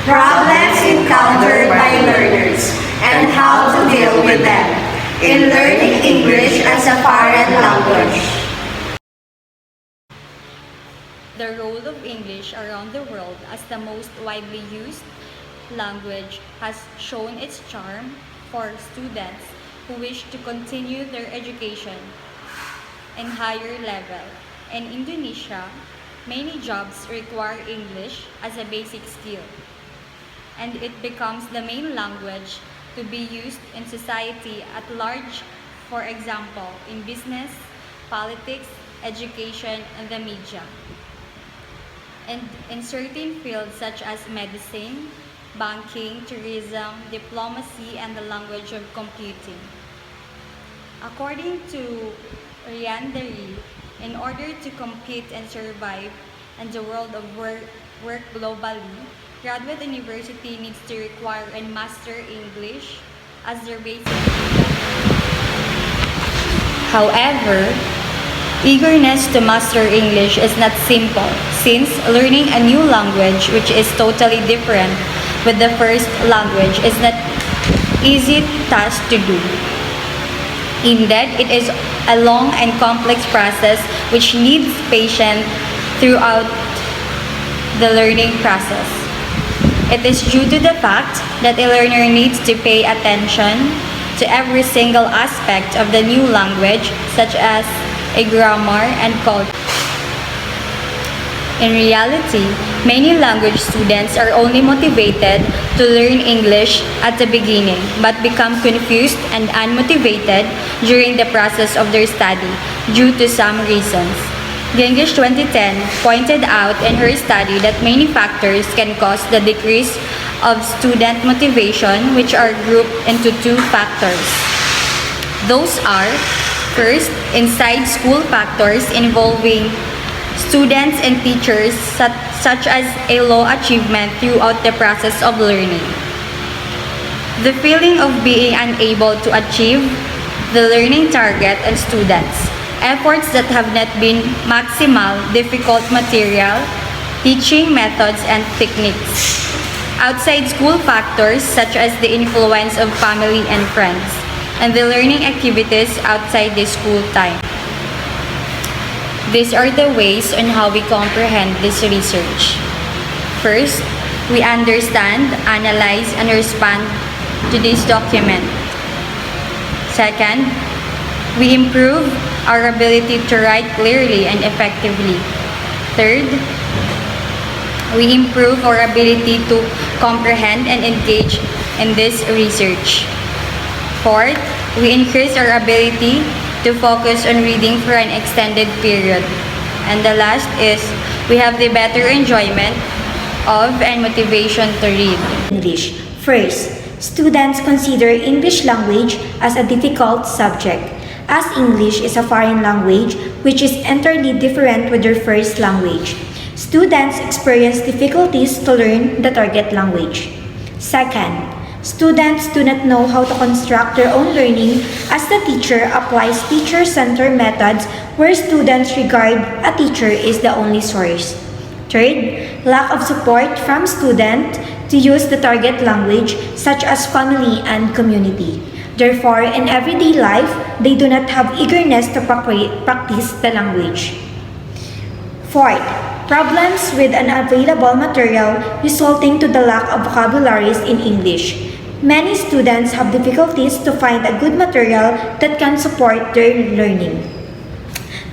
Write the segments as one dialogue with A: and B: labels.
A: problems encountered by learners, and how to deal with them in learning English as a foreign language.
B: The role of English around the world as the most widely used language has shown its charm for students who wish to continue their education in higher level. In Indonesia, many jobs require English as a basic skill, and it becomes the main language to be used in society at large, for example, in business, politics, education, and the media. And in certain fields such as medicine, banking, tourism, diplomacy, and the language of computing. According to Riandari, in order to compete and survive in the world of work globally, graduate university needs to require and master English as their basic. However, eagerness to master English is not simple, since learning a new language which is totally different with the first language is not easy task to do. Indeed, it is a long and complex process which needs patience throughout the learning process. It is due to the fact that a learner needs to pay attention to every single aspect of the new language, such as a grammar and culture. In reality, many language students are only motivated to learn English at the beginning, but become confused and unmotivated during the process of their study due to some reasons. Gengish 2010 pointed out in her study that many factors can cause the decrease of student motivation, which are grouped into two factors. Those are, first, inside school factors involving students and teachers, such as a low achievement throughout the process of learning. The feeling of being unable to achieve the learning target and students. Efforts that have not been maximal, difficult material, teaching methods and techniques. Outside school factors such as the influence of family and friends, and the learning activities outside the school time. These are the ways on how we comprehend this research. First, we understand, analyze, and respond to this document. Second, we improve our ability to write clearly and effectively. Third, we improve our ability to comprehend and engage in this research. Fourth, we increase our ability to focus on reading for an extended period. And the last is, we have the better enjoyment of and motivation to read.
C: English. First, students consider English language as a difficult subject, as English is a foreign language which is entirely different with their first language. Students experience difficulties to learn the target language. Second, students do not know how to construct their own learning as the teacher applies teacher-centered methods where students regard a teacher as the only source. Third, lack of support from students to use the target language such as family and community. Therefore, in everyday life, they do not have eagerness to practice the language. Fourth, problems with unavailable material resulting to the lack of vocabularies in English. Many students have difficulties to find a good material that can support their learning.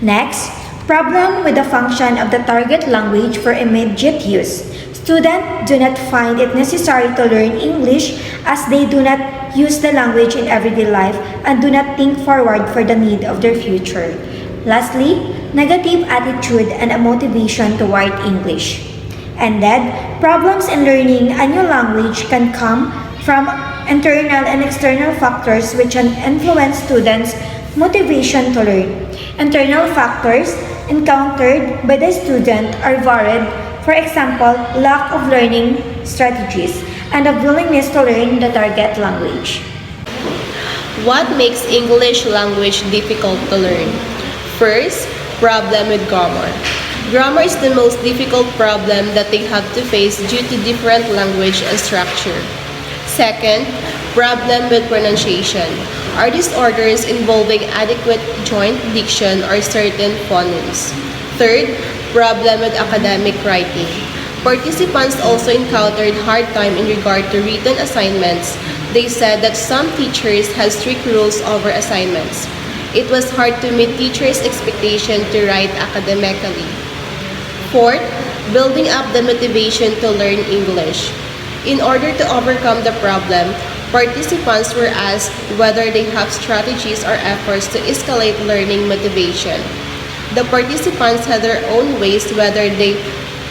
C: Next, problem with the function of the target language for immediate use. Students do not find it necessary to learn English as they do not use the language in everyday life and do not think forward for the need of their future. Lastly, negative attitude and a motivation toward English. And then, problems in learning a new language can come from internal and external factors which can influence students' motivation to learn. Internal factors encountered by the student are varied, for example, lack of learning strategies and a willingness to learn the target language.
D: What makes English language difficult to learn? First, problem with grammar. Grammar is the most difficult problem that they have to face due to different language and structure. Second, problem with pronunciation are disorders involving adequate joint diction or certain phonemes. Third, problem with academic writing. Participants also encountered hard time in regard to written assignments. They said that some teachers had strict rules over assignments. It was hard to meet teachers' expectation to write academically. Fourth, building up the motivation to learn English. In order to overcome the problem, participants were asked whether they have strategies or efforts to escalate learning motivation. The participants had their own ways, whether they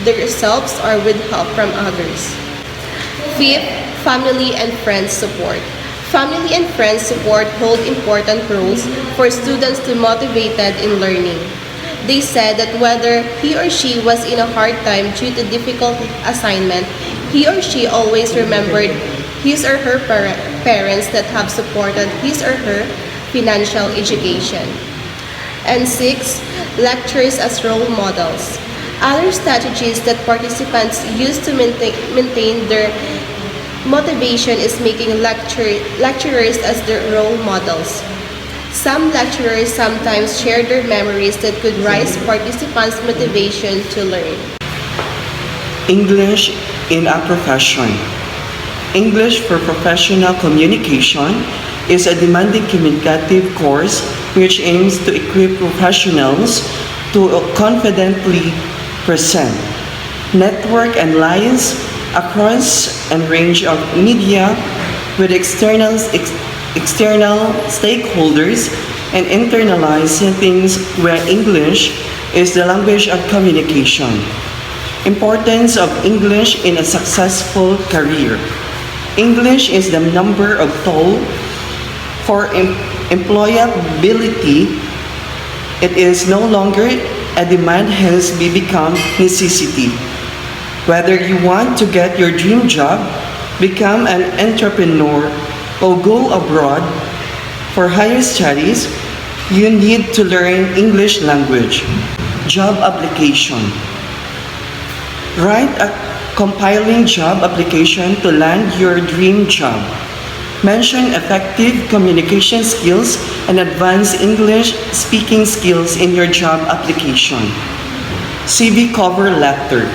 D: themselves or with help from others. Fifth, family and friends support. Family and friends support hold important roles for students to motivated in learning. They said that whether he or she was in a hard time due to difficult assignment, he or she always remembered his or her parents that have supported his or her financial education. And six, lectures as role models. Other strategies that participants use to maintain their motivation is making lecturers as their role models. Some lecturers sometimes share their memories that could raise participants' motivation to learn.
E: English in a profession. English for professional communication is a demanding communicative course which aims to equip professionals to confidently present, network and liaise across a range of media with external stakeholders and internalize settings where English is the language of communication. Importance of English in a successful career. English is the number of tool for employability. It is no longer a demand, hence become necessity. Whether you want to get your dream job, become an entrepreneur, or go abroad for higher studies, you need to learn English language. Job application. Write a compiling job application to land your dream job. Mention effective communication skills and advanced English speaking skills in your job application. CV cover letter.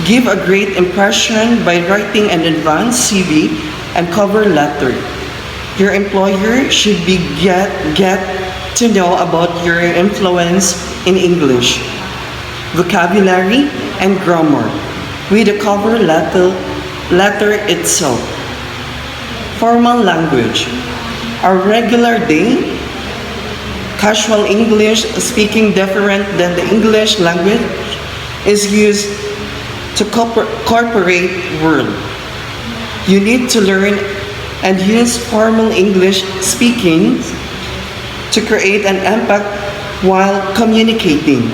E: Give a great impression by writing an advanced CV and cover letter. Your employer should get to know about your influence in English, vocabulary, and grammar with the cover letter itself. Formal language. A regular day, casual English speaking different than the English language is used to corporate world. You need to learn and use formal English speaking to create an impact while communicating.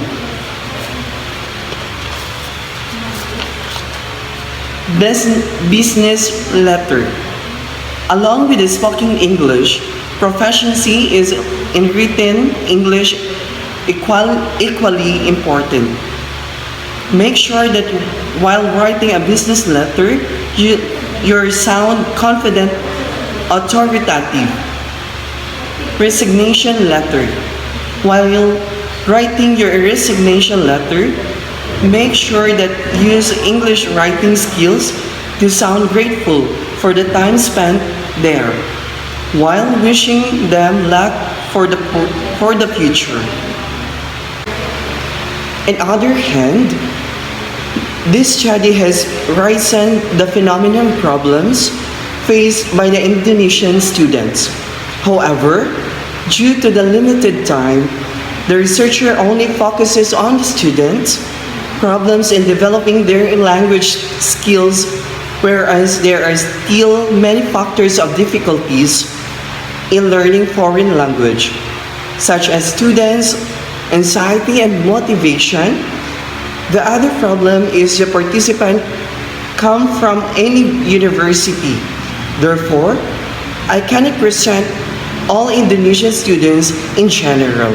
E: Business letter. Along with the spoken English, proficiency is in written English equally important. Make sure that while writing a business letter, you sound confident, authoritative. Resignation letter. While writing your resignation letter, make sure that you use English writing skills to sound grateful for the time spent there, while wishing them luck for the future. On the other hand, this study has risen the phenomenon problems faced by the Indonesian students. However, due to the limited time, the researcher only focuses on the students' problems in developing their language skills, whereas there are still many factors of difficulties in learning foreign language, such as students' anxiety and motivation. The other problem is the participant come from any university. Therefore, I cannot present all Indonesian students in general.